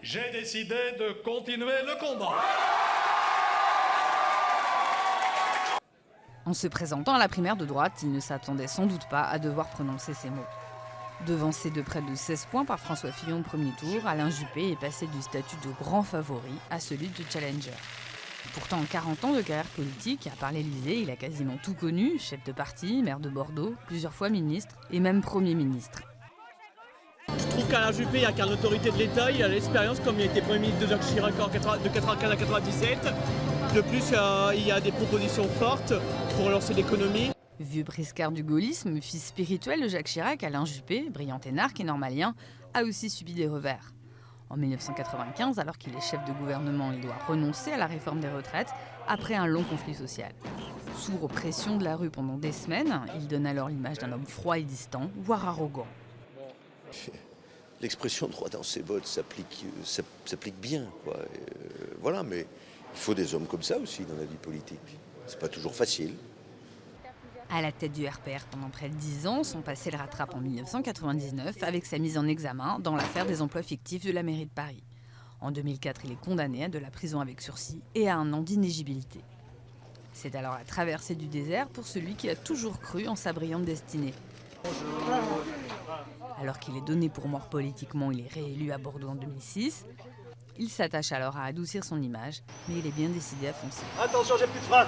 J'ai décidé de continuer le combat. En se présentant à la primaire de droite, il ne s'attendait sans doute pas à devoir prononcer ces mots. Devancé de près de 16 points par François Fillon au premier tour, Alain Juppé est passé du statut de grand favori à celui de challenger. Pourtant, en 40 ans de carrière politique, à part l'Élysée, il a quasiment tout connu, chef de parti, maire de Bordeaux, plusieurs fois ministre et même Premier ministre. Je trouve qu'Alain Juppé incarne l'autorité de l'État, il a l'expérience comme il était Premier ministre de Jacques Chirac de 1995 à 1997. De plus, il y a des propositions fortes pour relancer l'économie. Vieux briscard du gaullisme, fils spirituel de Jacques Chirac, Alain Juppé, brillant énarque et normalien, a aussi subi des revers. En 1995, alors qu'il est chef de gouvernement, il doit renoncer à la réforme des retraites après un long conflit social. Sourd aux pressions de la rue pendant des semaines, il donne alors l'image d'un homme froid et distant, voire arrogant. L'expression droit dans ses bottes s'applique bien, quoi. Voilà, mais il faut des hommes comme ça aussi dans la vie politique. C'est pas toujours facile. À la tête du RPR pendant près de 10 ans, son passé le rattrape en 1999 avec sa mise en examen dans l'affaire des emplois fictifs de la mairie de Paris. En 2004, il est condamné à de la prison avec sursis et à 1 an d'inéligibilité. C'est alors la traversée du désert pour celui qui a toujours cru en sa brillante destinée. Alors qu'il est donné pour mort politiquement, il est réélu à Bordeaux en 2006. Il s'attache alors à adoucir son image, mais il est bien décidé à foncer. Attention, j'ai plus de frein.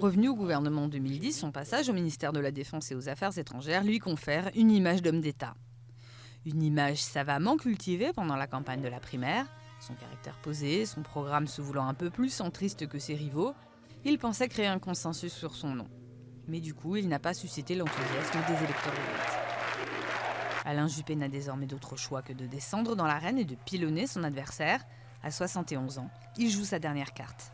Revenu au gouvernement en 2010, son passage au ministère de la Défense et aux Affaires étrangères lui confère une image d'homme d'État. Une image savamment cultivée pendant la campagne de la primaire. Son caractère posé, son programme se voulant un peu plus centriste que ses rivaux, il pensait créer un consensus sur son nom. Mais du coup, il n'a pas suscité l'enthousiasme des électeurs de droite. Alain Juppé n'a désormais d'autre choix que de descendre dans l'arène et de pilonner son adversaire. À 71 ans, il joue sa dernière carte.